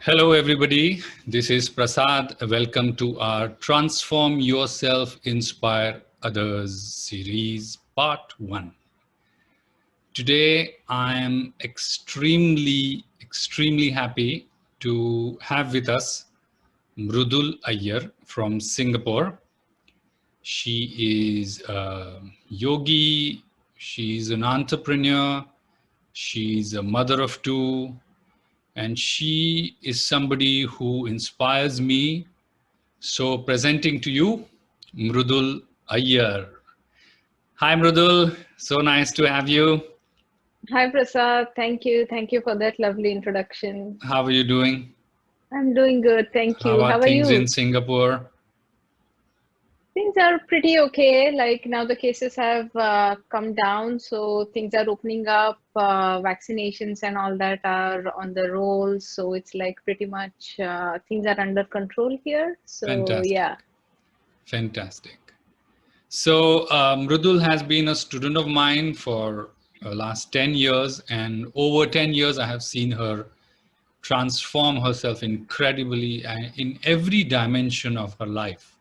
Hello, everybody. This is Prasad. Welcome to our Transform Yourself, Inspire Others series, part 1. Today, I am extremely happy to have with us Mrudul Iyer from Singapore. She is a yogi, she's an entrepreneur, she's a mother of two, and she is somebody who inspires me. So presenting to you, Mrudul Iyer. Hi Mrudul, so nice to have you. Hi Prasad, thank you. Thank you for that lovely introduction. How are you doing? I'm doing good, thank How you. are How are things in you? Singapore? Things are pretty okay. Like now the cases have come down, so things are opening up. Vaccinations and all that are on the roll, so it's like pretty much things are under control here. So Fantastic, yeah. fantastic. So Mrudul has been a student of mine for last 10 years, and over 10 years I have seen her transform herself incredibly in every dimension of her life,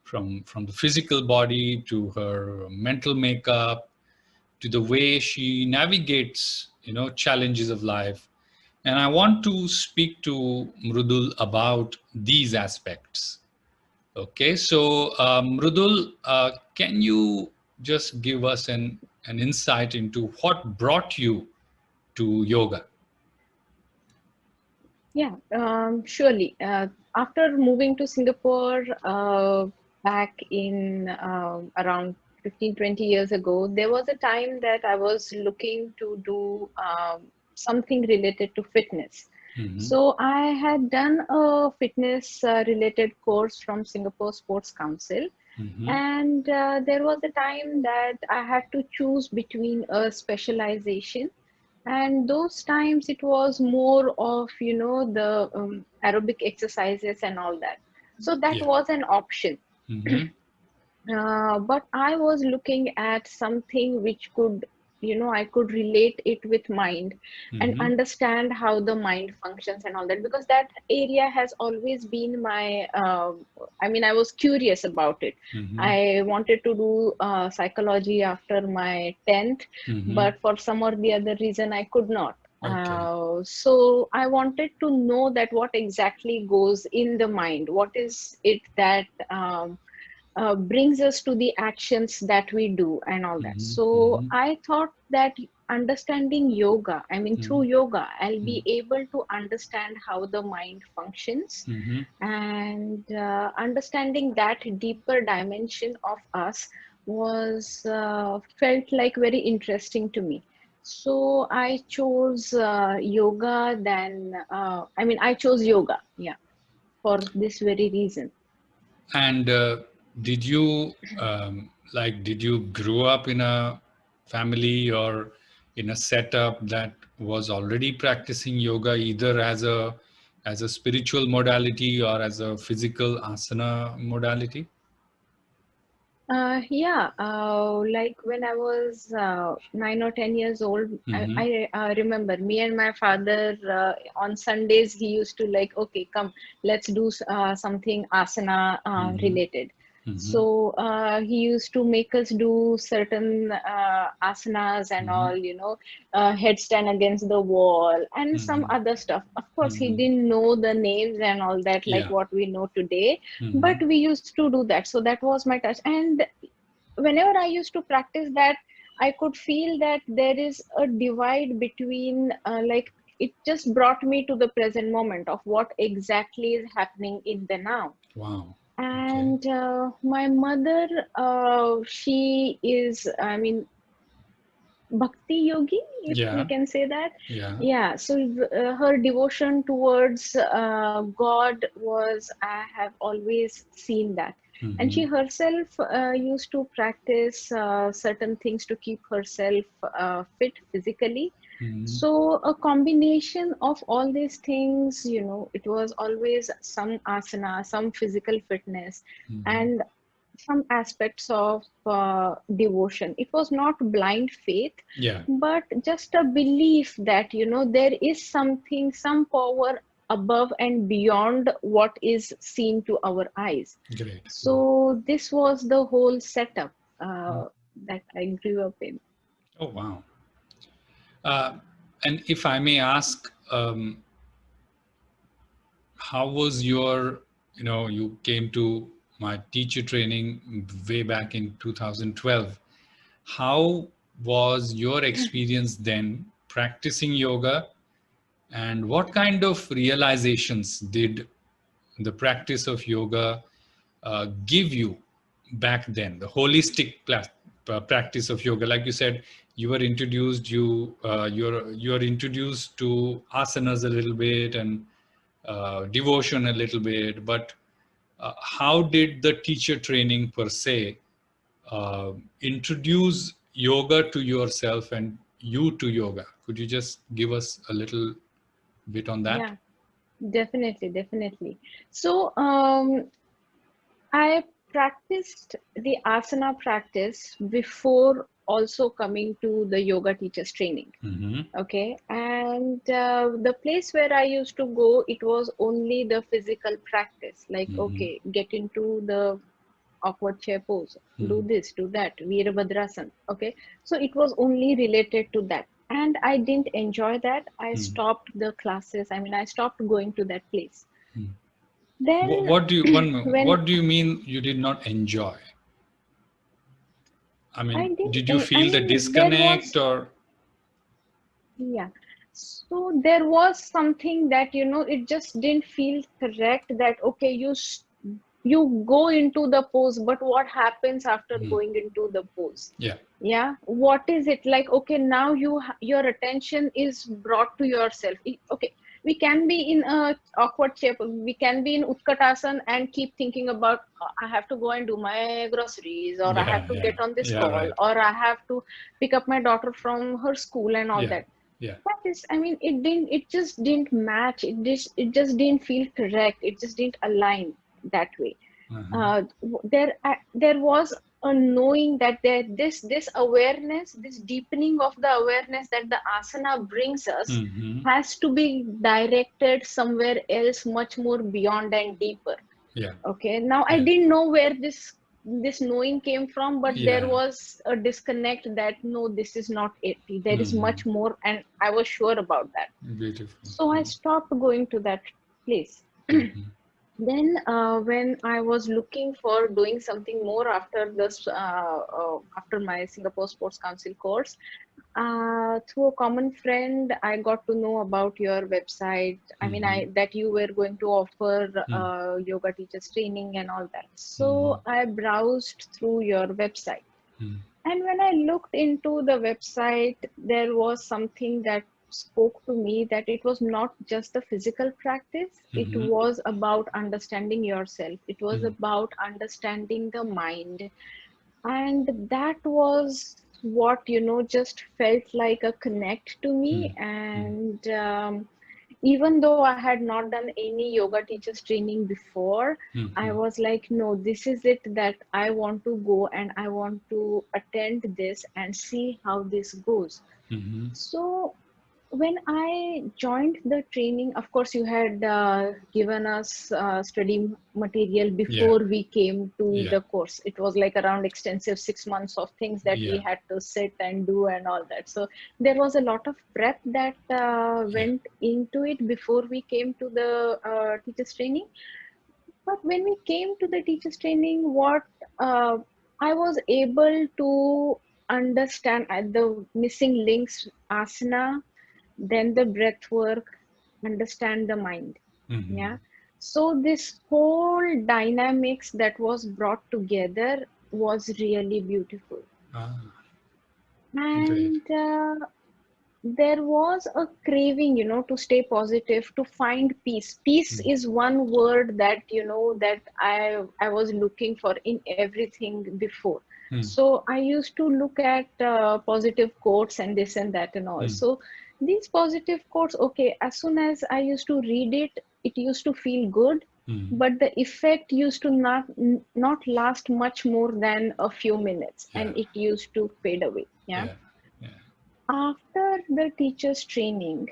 from the physical body to her mental makeup to the way she navigates challenges of life. And I want to speak to Mrudul about these aspects. Okay, so Mrudul, can you just give us an insight into what brought you to yoga? Yeah, surely. After moving to Singapore back in around 15, 20 years ago, there was a time that I was looking to do something related to fitness. Mm-hmm. So I had done a fitness related course from Singapore Sports Council. Mm-hmm. And there was a time that I had to choose between a specialization, and those times it was more of the aerobic exercises and all that, so that Yeah. was an option. Mm-hmm. But I was looking at something which could, I could relate it with mind and Mm-hmm. understand how the mind functions and all that, because that area has always been my, I was curious about it. Mm-hmm. I wanted to do psychology after my 10th, Mm-hmm. but for some or the other reason, I could not. Okay. So I wanted to know that what exactly goes in the mind. What is it that brings us to the actions that we do and all that. Mm-hmm. So Mm-hmm. I thought that understanding yoga, through yoga, I'll Mm-hmm. be able to understand how the mind functions, Mm-hmm. and understanding that deeper dimension of us was felt like very interesting to me. So I chose yoga. I chose yoga, yeah, for this very reason. And did you did you grow up in a family or in a setup that was already practicing yoga, either as a spiritual modality or as a physical asana modality? Yeah, like when I was 9 or 10 years old, Mm-hmm. I remember me and my father on Sundays, he used to like, okay, come, let's do something asana Mm-hmm. related. Mm-hmm. So he used to make us do certain asanas and Mm-hmm. all, headstand against the wall and some Mm-hmm. other stuff. Of course, he Mm-hmm. didn't know the names and all that like Yeah. what we know today, but Mm-hmm. we used to do that. So that was my touch. And whenever I used to practice that, I could feel that there is a divide between, like, it just brought me to the present moment of what exactly is happening in the now. Wow. Okay. And my mother, she is, bhakti yogi, if we Yeah. can say that. Yeah. Yeah, so her devotion towards God was, I have always seen that. And Mm-hmm. she herself used to practice certain things to keep herself fit physically. Mm-hmm. So a combination of all these things, it was always some asana, some physical fitness, Mm-hmm. and some aspects of devotion. It was not blind faith, Yeah. but just a belief that, there is something, some power above and beyond what is seen to our eyes. Great. So this was the whole setup that I grew up in. Oh, wow. And if I may ask, how was your, you came to my teacher training way back in 2012. How was your experience then practicing yoga, and what kind of realizations did the practice of yoga give you back then, the holistic practice of yoga? Like you said, you were introduced, you're introduced to asanas a little bit and devotion a little bit, but how did the teacher training per se introduce yoga to yourself and you to yoga? Could you just give us a little bit on that? Yeah, definitely, definitely. So I practiced the asana practice before also coming to the yoga teachers training. Mm-hmm. Okay, and the place where I used to go, it was only the physical practice, like, Mm-hmm. okay, get into the awkward chair pose, do this, do that, Virabhadrasana. Okay, so it was only related to that. And I didn't enjoy that. I Mm-hmm. stopped the classes. I mean, I stopped going to that place. Mm. Then, when What do you mean you did not enjoy? I I mean, didn't, did you I feel the mean, there disconnect was, or? yeah. So there was something that, it just didn't feel correct that, okay, you go into the pose, but what happens after Mm. going into the pose? Yeah. Yeah. What is it like? Okay, now your attention is brought to yourself. Okay, we can be in a awkward shape. We can be in Utkatasana and keep thinking about, I have to go and do my groceries, or I have Yeah. to Yeah. get on this Yeah. call, Right. or I have to pick up my daughter from her school and all Yeah. that. Yeah. That is, I mean, it just didn't match. It just didn't feel correct. It just didn't align that way. Uh-huh. There was a knowing that this awareness, this deepening of the awareness that the asana brings us, Mm-hmm. has to be directed somewhere else, much more beyond and deeper. Yeah. Okay, now I Yeah. didn't know where this knowing came from, but there Yeah. was a disconnect that, no, this is not it. There is Mm-hmm. much more, and I was sure about that. Beautiful. So I stopped going to that place. Mm-hmm. Then, when I was looking for doing something more after this, after my Singapore Sports Council course, through a common friend, I got to know about your website. I mean, Mm-hmm. that you were going to offer Mm-hmm. yoga teachers training and all that. Mm-hmm. So I browsed through your website. Mm-hmm. And when I looked into the website, there was something that spoke to me, that it was not just the physical practice, it Mm-hmm. was about understanding yourself, it was about understanding the mind. And that was what, just felt like a connect to me. Mm-hmm. And even though I had not done any yoga teachers training before, I Mm-hmm. was like, no, this is it, that I want to go and I want to attend this and see how this goes. Mm-hmm. So when I joined the training, of course, you had given us study material Yeah. before we came to Yeah. the course. It was like around extensive 6 months of things that we Yeah. had to sit and do and all that. So there was a lot of prep that Yeah. went into it before we came to the teachers training. But when we came to the teachers training, what uh, I was able to understand the missing links, asana, then the breath work, understand the mind. Mm-hmm. Yeah. So this whole dynamics that was brought together was really beautiful. Ah, great. And there was a craving, to stay positive, to find peace. Peace Mm. is one word that, that I was looking for in everything before. Mm. So I used to look at positive quotes and this and that and all. Mm. So these positive quotes, okay, as soon as I used to read it, it used to feel good, Mm. but the effect used to not last much more than a few minutes, Yeah. and it used to fade away. Yeah. Yeah. Yeah. After the teacher's training,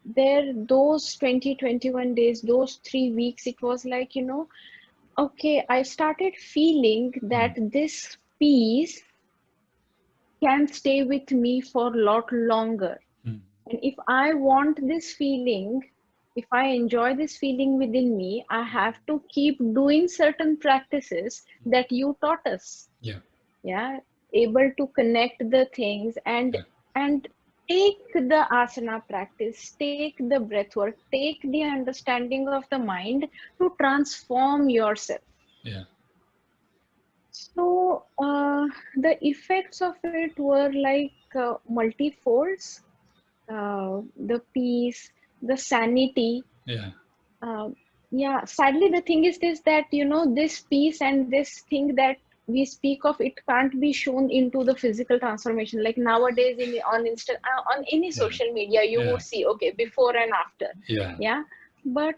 those 20-21 days, those 3 weeks, it was like, okay, I started feeling that Mm. this peace can stay with me for a lot longer. Mm. And if I want this feeling, if I enjoy this feeling within me, I have to keep doing certain practices that you taught us. Yeah. Yeah, able to connect the things Yeah. and take the asana practice, take the breath work, take the understanding of the mind to transform yourself. Yeah. So the effects of it were like multifolds. The peace, the sanity. Yeah. Uh, yeah, sadly, the thing is this, that this peace and this thing that we speak of, it can't be shown into the physical transformation. Like nowadays, on any Yeah. social media, you Yeah. would see, okay, before and after. Yeah. Yeah, but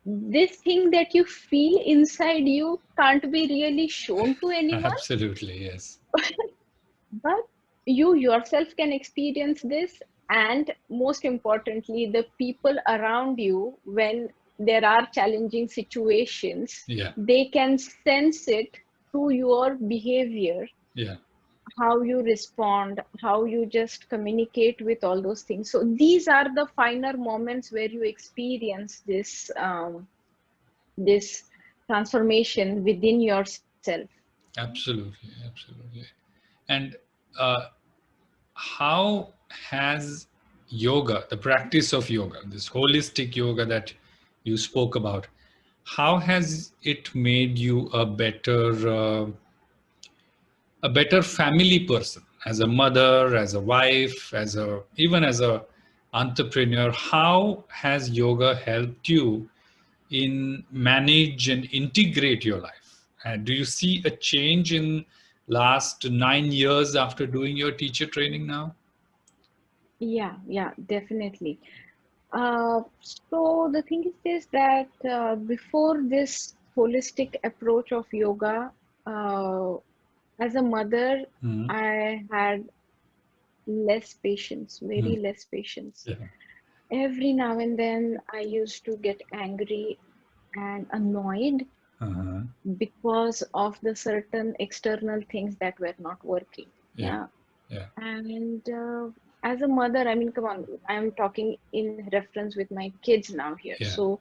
this thing that you feel inside you can't be really shown to anyone. Absolutely. Yes. But you yourself can experience this, and most importantly, the people around you, when there are challenging situations, Yeah. they can sense it through your behavior, Yeah. how you respond, how you just communicate with all those things. So these are the finer moments where you experience this transformation within yourself. Absolutely. Absolutely. And uh, how has yoga, the practice of yoga, this holistic yoga that you spoke about, how has it made you a better family person, as a mother, as a wife, as a even as a entrepreneur? How has yoga helped you in manage and integrate your life? And do you see a change in last 9 years after doing your teacher training now? Yeah, definitely. So the thing is this, that before this holistic approach of yoga, uh, as a mother, Mhm. I had less patience, very Mhm. less patience. Yeah. Every now and then, I used to get angry and annoyed Uh-huh. because of the certain external things that were not working. Yeah. Yeah. Yeah. And as a mother, I mean, come on, I'm talking in reference with my kids now here. Yeah. So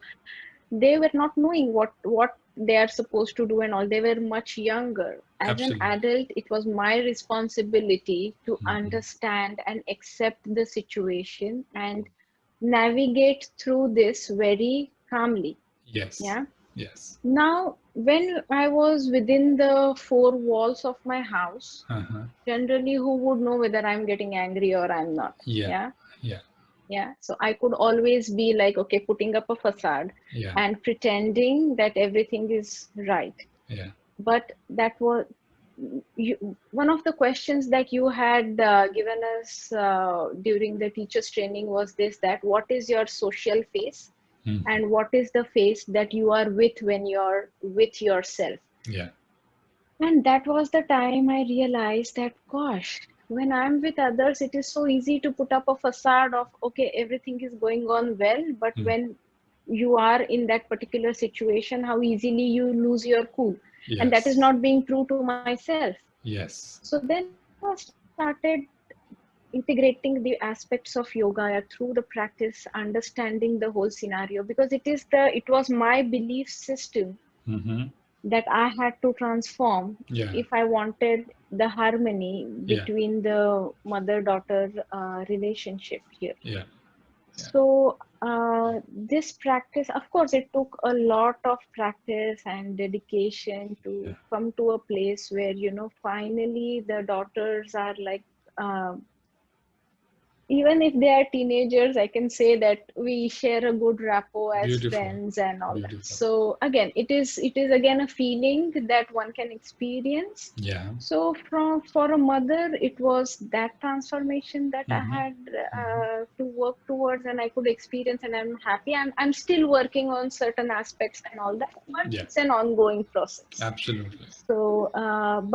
they were not knowing what they are supposed to do and all. They were much younger. As an Absolutely. adult, it was my responsibility to Mhm. understand and accept the situation and navigate through this very calmly. Yes. Yeah. Yes. Now, when I was within the four walls of my house, Uh-huh. generally, who would know whether I'm getting angry or I'm not? Yeah. Yeah. Yeah. Yeah. So I could always be like, okay, putting up a facade Yeah. and pretending that everything is right. Yeah. But that was one of the questions that you had given us during the teachers training was this, that what is your social face Mhm. and what is the face that you are with when you're with yourself? Yeah. And that was the time I realized that, gosh, when I'm with others, it is so easy to put up a facade of, okay, everything is going on well. But Mm. when you are in that particular situation, how easily you lose your cool. And that is Yes. not being true to myself. Yes. So then I started integrating the aspects of yoga through the practice, understanding the whole scenario, because it was my belief system Mm-hmm. that I had to transform Yeah. if I wanted the harmony Yeah. between the mother-daughter relationship here. Yeah. Yeah. So this practice, of course, it took a lot of practice and dedication Yeah. to come to a place where, finally the daughters are like, uh, even if they are teenagers, I can say that we share a good rapport as Beautiful. friends and all that. Beautiful. So again, it is again a feeling that one can experience. Yeah. So for a mother, it was that transformation that I Mm-hmm. had Mm-hmm. to work towards, and I could experience, and I'm happy. I'm still working on certain aspects and all that, but Yeah. it's an ongoing process. Absolutely. So,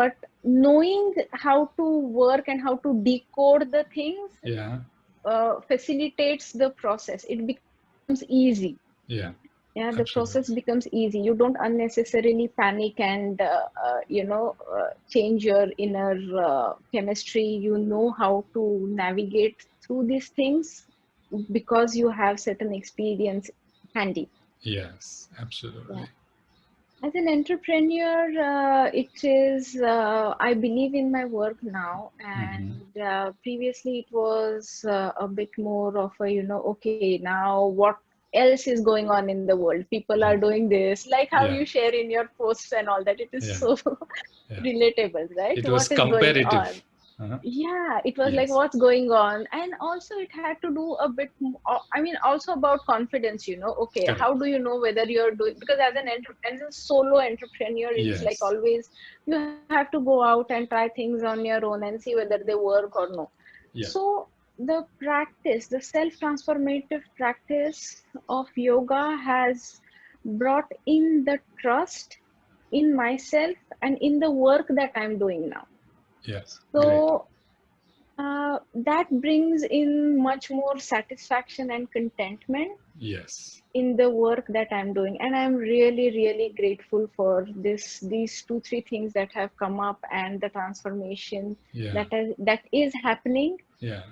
but knowing how to work and how to decode the things, Yeah. facilitates the process. It becomes easy. Yeah. Yeah, the process Absolutely. becomes easy. You don't unnecessarily panic and change your inner chemistry. You know how to navigate through these things because you have certain experience handy. Yes. Yeah. Absolutely. As an entrepreneur, it is, I believe in my work now, Hmm. and previously it was a bit more of a, okay, now what else is going on in the world? People are Yeah. doing this, like how you Yeah. share in your posts and all that. It is Yeah. so Yeah. relatable, right? It was What is going comparative. on? Uh-huh. Yeah, it was like Yes. what's going on, and also it had to do a bit I mean, also about confidence, okay, how Correct. do you know whether you're doing, because as as a solo entrepreneur, it's like Yes. always you have to go out and try things on your own and see whether they work or no. Yeah. So the practice, the self transformative practice of yoga has brought in the trust in myself and in the work that I'm doing now. Yes. Great. So that brings in much more satisfaction and contentment Yes. in the work that I'm doing. And I'm really, really grateful for these two, three things that have come up and the transformation Yeah. that is happening, Yeah.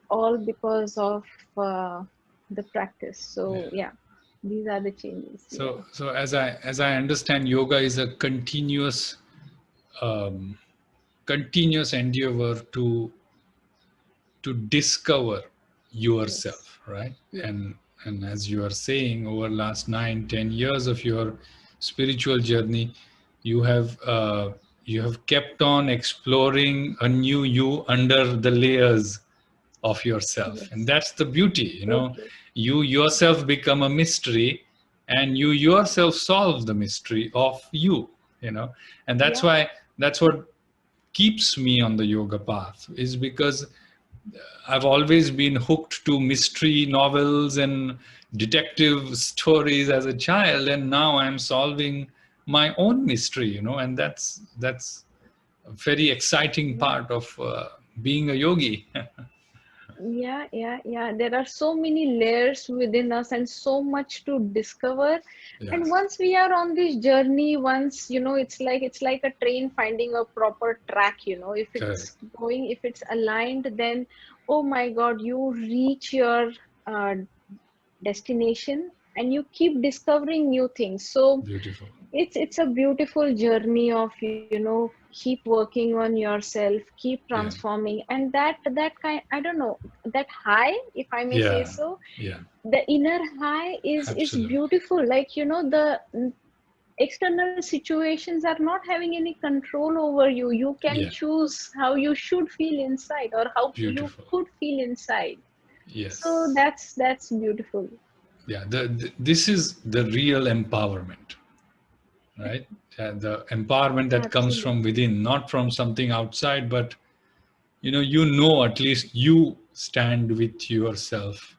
all because of uh, the practice. Yeah. So yeah, these are the changes. So Yeah. so as I understand, yoga is a um, continuous endeavor to discover Yes. yourself, right? Yes. And as you are saying, over last 9, 10 years of your spiritual journey, you have kept on exploring a new you under the layers of yourself, and Yes. that's the beauty. So true. You yourself become a mystery, and you yourself solve the mystery of you. And that's Yeah. why, that's what keeps me on the yoga path, is because I've always been hooked to mystery novels and detective stories as a child, and now I'm solving my own mystery. And that's a very exciting Yeah. part of being a yogi. Yeah, yeah, yeah. There are so many layers within us and so much to discover. And Yes, once we are on this journey, once, it's like a train finding a proper track, if correct. it's going, if it's aligned, then oh my God, you reach your uh, destination and you keep discovering new things. So Beautiful. it's a beautiful journey of keep working on yourself, keep Yeah, transforming, and that kind, I don't know, that high, if I may say yeah, so, yeah. the inner high is Absolutely. beautiful. Like the external situations are not having any control over you. You can Yeah, choose how you should feel inside or how you beautiful. could feel inside. So Yes. that's beautiful. Yeah, this is the real empowerment, right? The empowerment that comes from Absolutely. within, not from something outside, but you know at least you stand with yourself,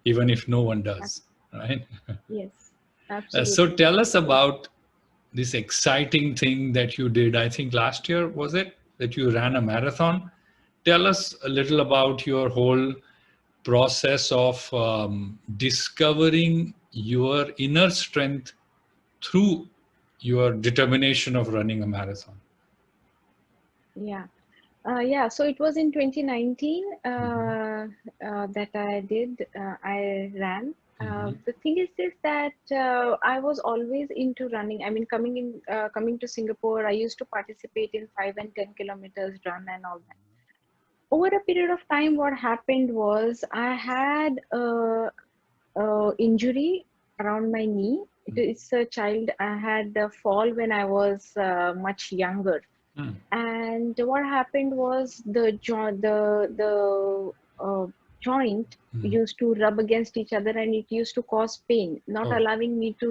even if no one does, right? Yes, So absolutely. tell us about this exciting thing that you did. I think last year, was it, that you ran a marathon? Tell us a little about your whole process of discovering your inner strength through your determination of running a marathon. Yeah. Yeah, so it was in 2019 Hmm. that I did, I ran. Hmm. The thing is this, that I was always into running. I mean, coming to Singapore, I used to participate in 5 and 10 kilometers run and all that. Over a period of time, what happened was I had a injury around my knee. It's a child. I had a fall when I was much younger, Hmm. and what happened was the joint Hmm. used to rub against each other and it used to cause pain, not Oh, allowing me to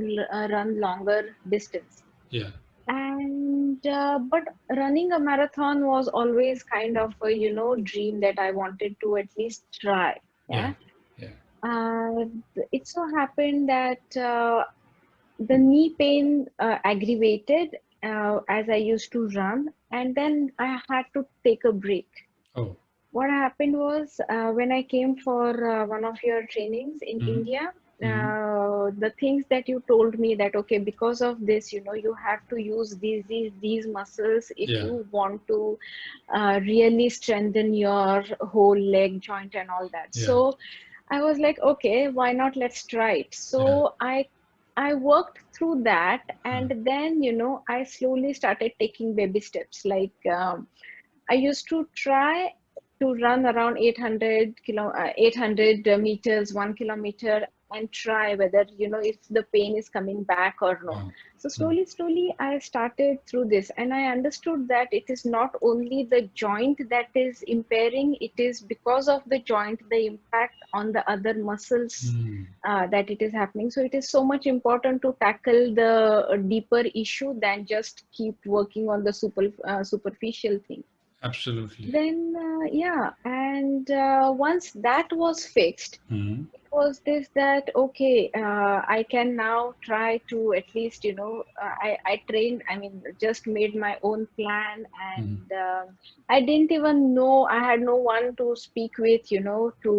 run longer distance. yeah, And but running a marathon was always kind of a dream that I wanted to at least try. yeah, Yeah. yeah. uh, it so happened that the knee pain aggravated as I used to run, and then I had to take a break. Oh, what happened was when I came for one of your trainings in Mm-hmm. India, Mm-hmm. the things that you told me that, okay, because of this, you have to use these muscles if Yeah. you want to really strengthen your whole leg joint and all that. Yeah. So I was like, okay, why not? Let's try it. Yeah. So I worked through that, Mm. and then I slowly started taking baby steps. Like I used to try to run around 800 meters, 1 kilometer, and try whether, if the pain is coming back or no. Wow. So Mm. slowly, I started through this, and I understood that it is not only the joint that is impairing, it is because of the joint, the impact on the other muscles Mm. that it is happening. So it is so much important to tackle the deeper issue than just keep working on the superficial thing. Absolutely. Then, yeah, and once that was fixed, Mm. it was this that, okay, I can now try to at least, I trained, I mean, just made my own plan, Mm. and I didn't even know, I had no one to speak with, to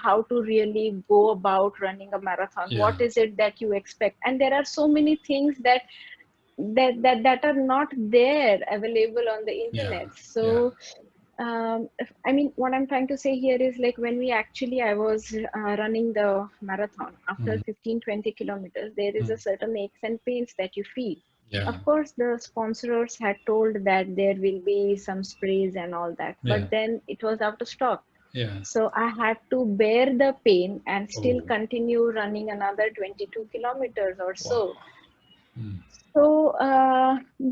how to really go about running a marathon. What Yeah. is it that you expect? And there are so many things that are not there available on the Yeah. internet. Yeah. So I mean, what I'm trying to say here is like when I was running the marathon after Mm. 15, 20 kilometers, there is Mm. a certain aches and pains that you feel. Yeah. Of course, the sponsors had told that there will be some sprays and all that, Yeah. but then it was out of stock. Yeah. So I had to bear the pain and still Oh. continue running another 22 kilometers or Wow. so. Mm. So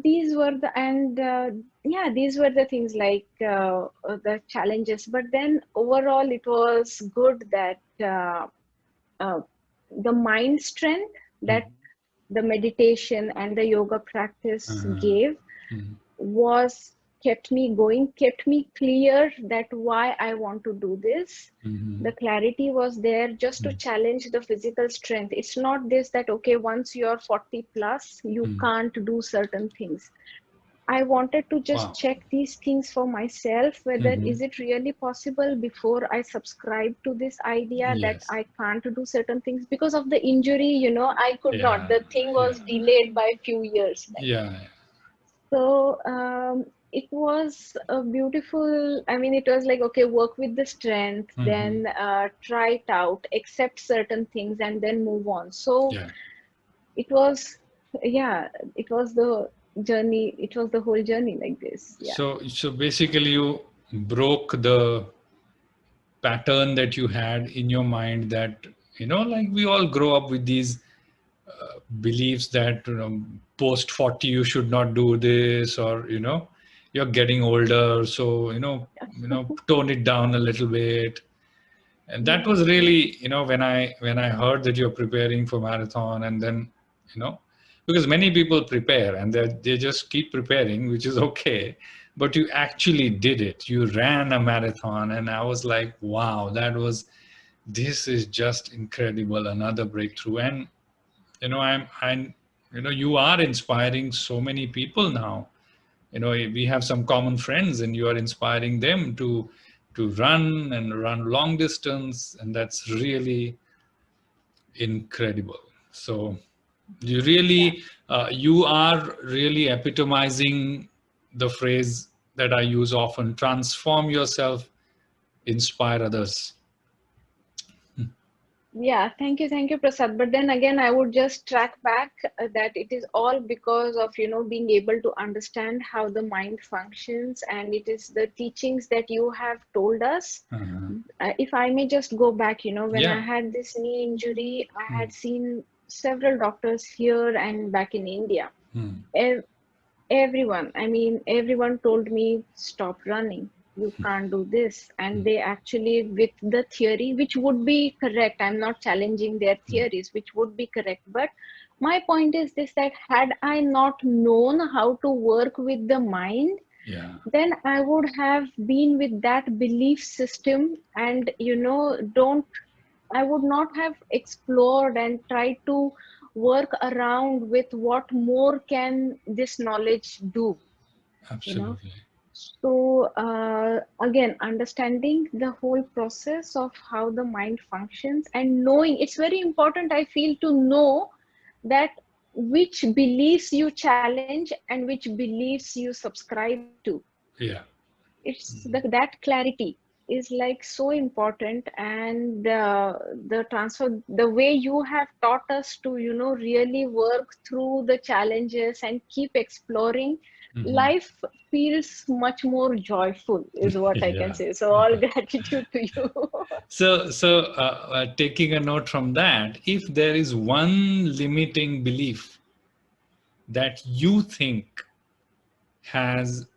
these were the and yeah, these were the things like the challenges. But then overall, it was good that uh, the mind strength that Mm. the meditation and the yoga practice Uh-huh. gave Mm. was kept me going, kept me clear that why I want to do this. Mm-hmm. The clarity was there just to Mm. challenge the physical strength. It's not this that, okay, once you're 40 plus, you Mm. can't do certain things. I wanted to just Wow. check these things for myself, whether Mm-hmm. is it really possible before I subscribe to this idea that Yes. I can't do certain things because of the injury, I could not. Yeah. The thing Yeah. was delayed by a few years. Yeah. So it was a beautiful, I mean, it was like, okay, work with the strength, Mm-hmm. then try it out, accept certain things, and then move on. So Yeah. it was, yeah, it was the journey, it was the whole journey like this. Yeah. So basically, you broke the pattern that you had in your mind that, like we all grow up with these beliefs that, post 40 you should not do this, or you're getting older, so tone it down a little bit. And that Yeah. was really, when I heard that you're preparing for marathon, and then you know because many people prepare and they just keep preparing, which is okay, but you actually did it. You ran a marathon, and I was like, wow, this is just incredible, another breakthrough. And I'm you are inspiring so many people now. We have some common friends, and you are inspiring them to run and run long distance, and that's really incredible. So Yeah. you are really epitomizing the phrase that I use often: transform yourself, inspire others. Yeah, thank you, Prasad. But then again, I would just track back that it is all because of, being able to understand how the mind functions, and it is the teachings that you have told us. Uh-huh. If I may just go back, when I Yeah. had this knee injury, I Mm. had seen several doctors here and back in India. Mm. Ev- Everyone, I mean, everyone told me, stop running. You can't do this. And they actually, with the theory, which would be correct, I'm not challenging their Mm. theories, which would be correct. But my point is this that had I not known how to work with the mind, Yeah. then I would have been with that belief system and, don't I would not have explored and tried to work around with what more can this knowledge do, you know? Absolutely. So again, understanding the whole process of how the mind functions and knowing, it's very important, I feel, to know that which beliefs you challenge and which beliefs you subscribe to. Yeah. It's that clarity is like so important. And the transfer, the way you have taught us to, really work through the challenges and keep exploring, Hmm. life feels much more joyful, is what I can Yeah. say. So all gratitude to you. Taking a note from that, if there is one limiting belief that you think has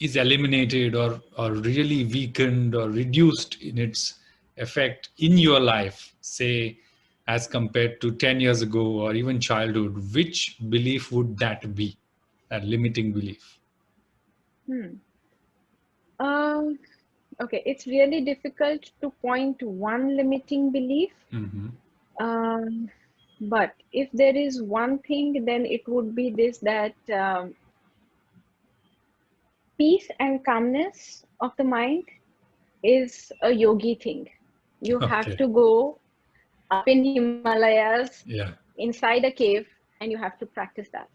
is eliminated or really weakened or reduced in its effect in your life, say as compared to 10 years ago or even childhood, which belief would that be, that limiting belief? Hmm. Um, okay, it's really difficult to point to one limiting belief. Hmm. Um, but if there is one thing, then it would be this, that peace and calmness of the mind is a yogi thing. You have Okay. to go up in Himalayas, Yeah. inside a cave, and you have to practice that.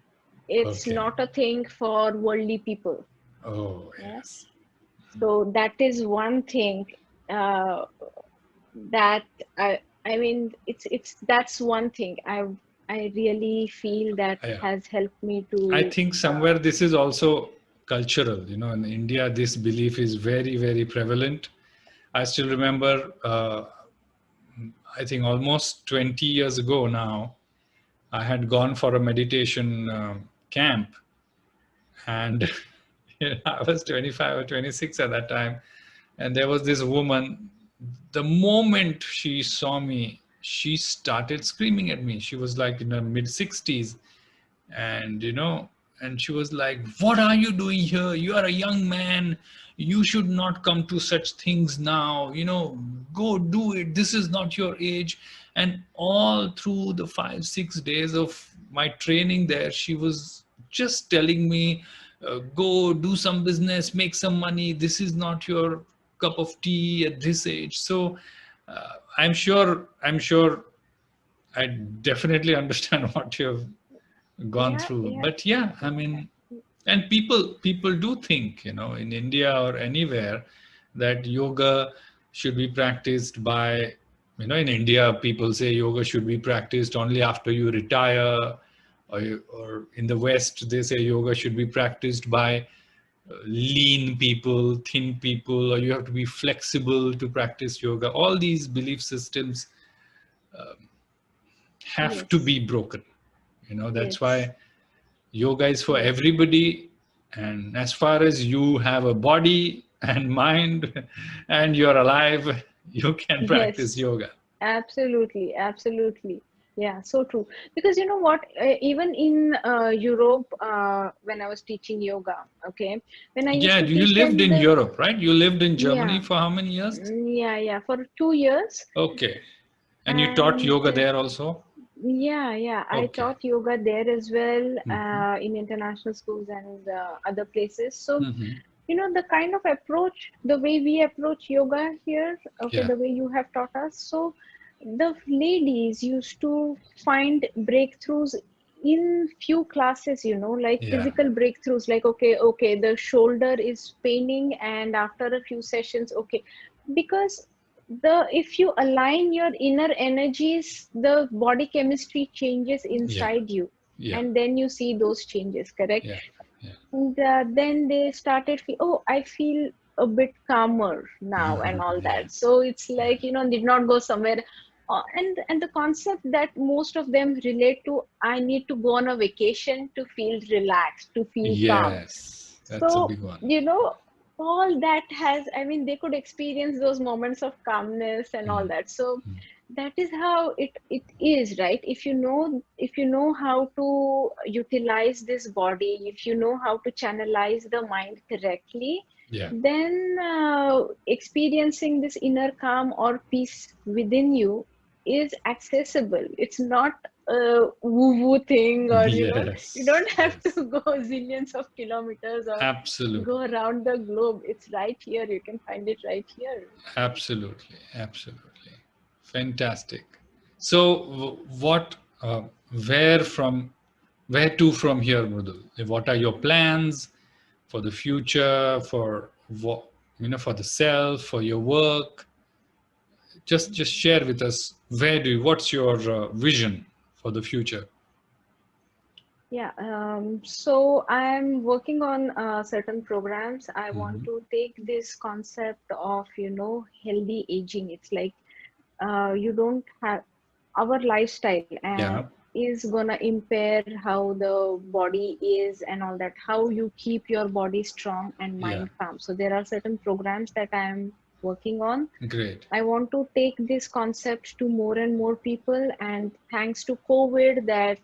It's Okay. not a thing for worldly people. Oh, Yeah. yes. So that is one thing uh, that I mean, it's that's one thing I really feel that Yeah. has helped me I to. think somewhere this is also cultural. In India, this belief is very, very prevalent. I still remember, I think almost 20 years ago now, I had gone for a meditation camp, and I was 25 or 26 at that time. And there was this woman. The moment she saw me, she started screaming at me. She was like in her mid 60s, and and she was like, what are you doing here? You are a young man, you should not come to such things now. Go do it, this is not your age. And all through the 5 6 days of my training there, she was just telling me, go do some business, make some money, this is not your cup of tea at this age. So I'm sure I definitely understand what you've gone Yeah, through. yeah, But yeah, I mean, and people do think, in India or anywhere, that yoga should be practiced by, in India people say yoga should be practiced only after you retire, or in the West they say yoga should be practiced by lean people, thin people, or you have to be flexible to practice yoga. All these belief systems have to yes, be broken. That's yes, why yoga is for yes, everybody. And as far as you have a body and mind and you're alive, you can practice yes. yoga. Absolutely, absolutely. Yeah, so true. Because you know what, even in Europe, when I was teaching yoga, okay, when I used Yeah, to you teach lived them in the, Europe, right? You lived in Germany yeah, for how many years? yeah, for 2 years. Okay. And you taught And yoga there also? yeah, I Okay. taught yoga there as well, Hmm. in international schools and other places. So, Hmm. the kind of approach, the way we approach yoga here, okay, Yeah. the way you have taught us. So, the ladies used to find breakthroughs in few classes, like Yeah. physical breakthroughs, like, okay, the shoulder is paining, and after a few sessions, okay, because the if you align your inner energies, the body chemistry changes Yeah. inside you, Yeah. and then you see those changes, correct? Yeah. Yeah. And then they started oh, I feel a bit calmer now and all Yeah. that. So it's Yeah. like, did not go somewhere. And the concept that most of them relate to, I need to go on a vacation to feel relaxed, to feel calm. Yes. That's a So, big one. all that has, I mean, they could experience those moments of calmness and all that. So that is how it is, right? If you know how to utilize this body, if you know how to channelize the mind correctly, Yeah. then experiencing this inner calm or peace within you is accessible. It's not woo-woo thing, or you Yes, don't have yes, to go zillions of kilometers or absolutely, go around the globe. It's right here. You can find it right here. absolutely, absolutely. Fantastic. So, what, where from, where to from here, Mrudul? What are your plans for the future, for what, for the self, for your work? Just share with us, what's your vision for the future? Yeah, so I'm working on certain programs. I want Hmm. to take this concept of, healthy aging. It's like you don't have our lifestyle and Yeah, is gonna impair how the body is and all that, how you keep your body strong and yeah, mind calm. So there are certain programs that I'm working on. great. I want to take this concept to more and more people. And thanks to COVID, that,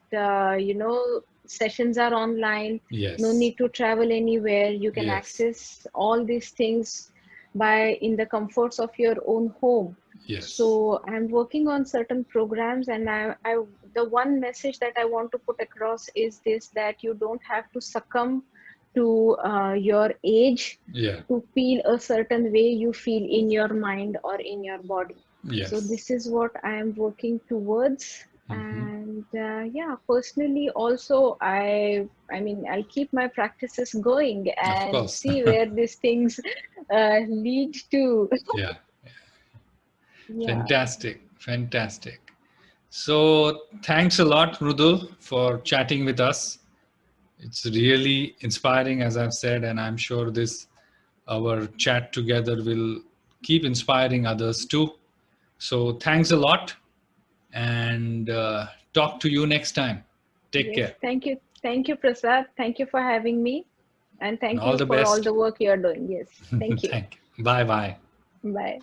sessions are online, no Yes, need to travel anywhere. You can yes, access all these things by in the comforts of your own home. yes, So I'm working on certain programs, and the one message that I want to put across is this: that you don't have to succumb to your age yeah, to feel a certain way you feel in your mind or in your body. So yes. this is what I am working towards. Hmm. And yeah, personally also, I mean, I'll keep my practices going Of and course. see where these things lead to. Yeah, Yeah, fantastic, fantastic. So, thanks a lot, Mrudul, for chatting with us. It's really inspiring, as I've said, and I'm sure this our chat together will keep inspiring others too. So, thanks a lot, and talk to you next time. Take yes, care, thank you. Thank you, Prasad. Thank you for having me. And and thank all you the for all best. the work you're doing. Yes, thank you. Thank you. Bye bye. Bye.